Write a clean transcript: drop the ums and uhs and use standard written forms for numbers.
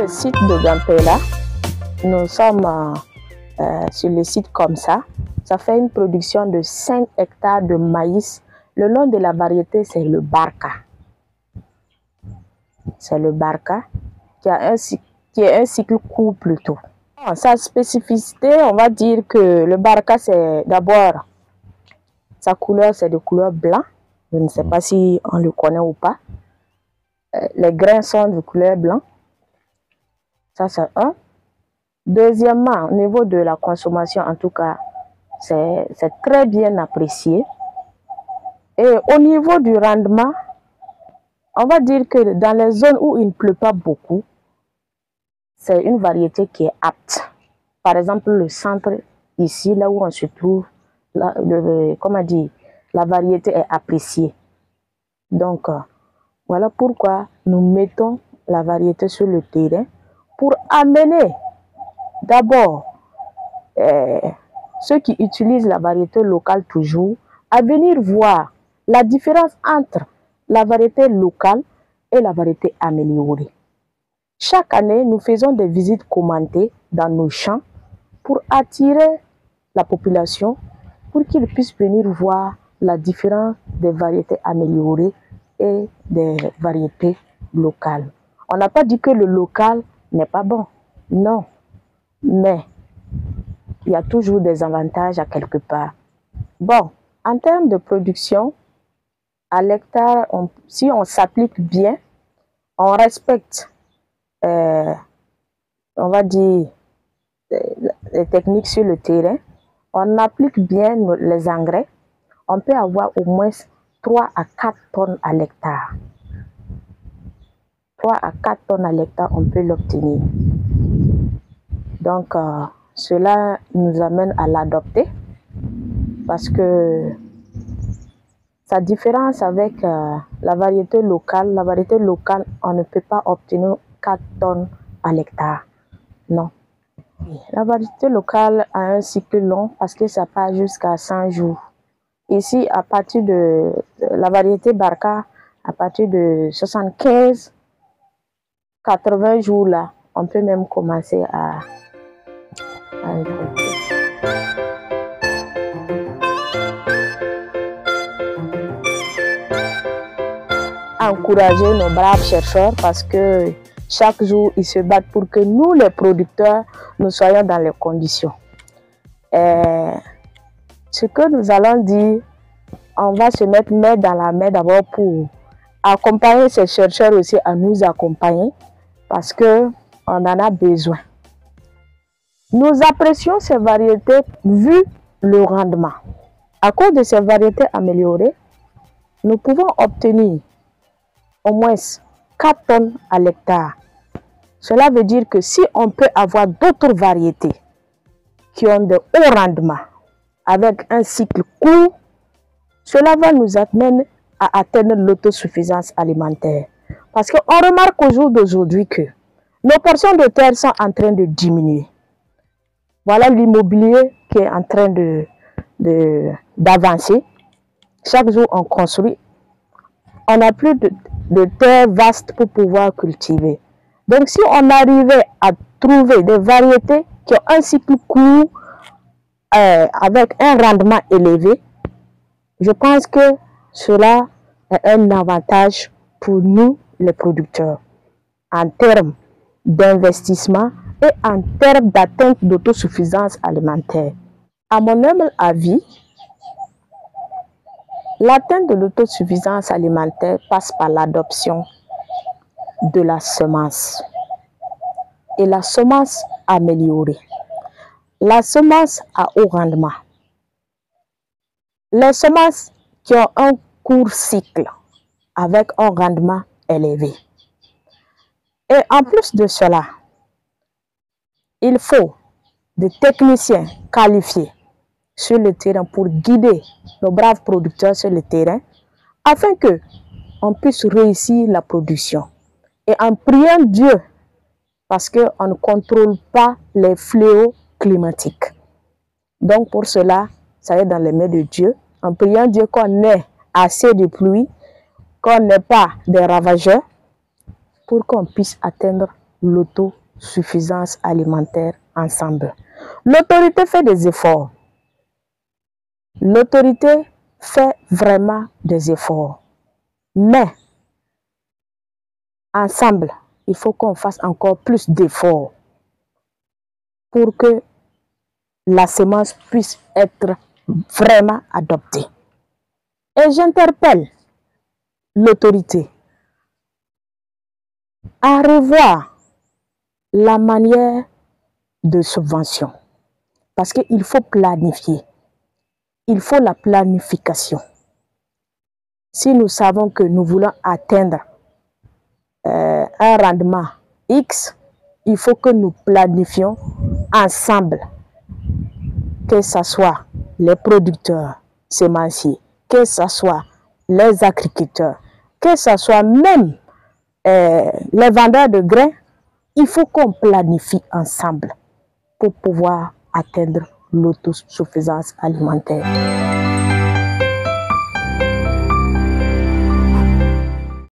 site de Gampela, nous sommes sur le site comme ça. Ça fait une production de 5 hectares de maïs. Le nom de la variété, c'est le Barca. C'est le Barca qui est un cycle court plutôt. Sa spécificité, on va dire que le Barca, c'est d'abord, sa couleur, c'est de couleur blanc. Je ne sais pas si on le connaît ou pas. Les grains sont de couleur blanc. Ça, c'est un. Deuxièmement, au niveau de la consommation, en tout cas, c'est très bien apprécié. Et au niveau du rendement, on va dire que dans les zones où il ne pleut pas beaucoup, c'est une variété qui est apte. Par exemple, le centre, ici, là où on se trouve, là, la variété est appréciée. Donc, voilà pourquoi nous mettons la variété sur le terrain pour amener d'abord ceux qui utilisent la variété locale toujours à venir voir la différence entre la variété locale et la variété améliorée. Chaque année, nous faisons des visites commentées dans nos champs pour attirer la population, pour qu'ils puissent venir voir la différence des variétés améliorées et des variétés locales. On n'a pas dit que le local n'est pas bon, non, mais il y a toujours des avantages à quelque part. Bon, en termes de production, à l'hectare, si on s'applique bien, on respecte, on va dire, les techniques sur le terrain, on applique bien les engrais, on peut avoir au moins 3 à 4 tonnes à l'hectare. 3 à 4 tonnes à l'hectare, on peut l'obtenir. Donc, cela nous amène à l'adopter parce que sa différence avec la variété locale, on ne peut pas obtenir 4 tonnes à l'hectare. Non. La variété locale a un cycle long parce que ça part jusqu'à 100 jours. Ici, à partir de la variété Barca, à partir de 75-80 jours là, on peut même commencer à encourager nos braves chercheurs parce que chaque jour, ils se battent pour que nous, les producteurs, nous soyons dans les conditions. Et ce que nous allons dire, on va se mettre main dans la main d'abord pour accompagner ces chercheurs aussi à nous accompagner parce qu'on en a besoin. Nous apprécions ces variétés vu le rendement. À cause de ces variétés améliorées, nous pouvons obtenir au moins 4 tonnes à l'hectare. Cela veut dire que si on peut avoir d'autres variétés qui ont de hauts rendements avec un cycle court, cela va nous amener à atteindre l'autosuffisance alimentaire. Parce qu'on remarque au jour d'aujourd'hui que nos portions de terre sont en train de diminuer. Voilà l'immobilier qui est en train d'avancer. Chaque jour, on construit. On n'a plus de terre vaste pour pouvoir cultiver. Donc, si on arrivait à trouver des variétés qui ont un cycle court avec un rendement élevé, je pense que cela est un avantage pour nous, les producteurs, en termes d'investissement et en termes d'atteinte d'autosuffisance alimentaire. À mon humble avis, l'atteinte de l'autosuffisance alimentaire passe par l'adoption de la semence et la semence améliorée, la semence à haut rendement, les semences qui ont un court cycle avec un rendement élevé. Et en plus de cela, il faut des techniciens qualifiés sur le terrain pour guider nos braves producteurs sur le terrain afin que on puisse réussir la production. Et en priant Dieu, parce qu'on ne contrôle pas les fléaux climatiques. Donc pour cela, ça est dans les mains de Dieu. En priant Dieu qu'on ait assez de pluie, qu'on n'ait pas des ravageurs, pour qu'on puisse atteindre l'autosuffisance l'autosuffisance alimentaire ensemble. L'autorité fait des efforts. L'autorité fait vraiment des efforts. Mais, ensemble, il faut qu'on fasse encore plus d'efforts pour que la semence puisse être vraiment adoptée. Et j'interpelle l'autorité à revoir la manière de subvention. Parce qu'il faut planifier. Il faut la planification. Si nous savons que nous voulons atteindre un rendement X, il faut que nous planifions ensemble. Que ce soit les producteurs sémenciers, que ce soit les agriculteurs, que ce soit même les vendeurs de grains, il faut qu'on planifie ensemble pour pouvoir atteindre l'autosuffisance alimentaire.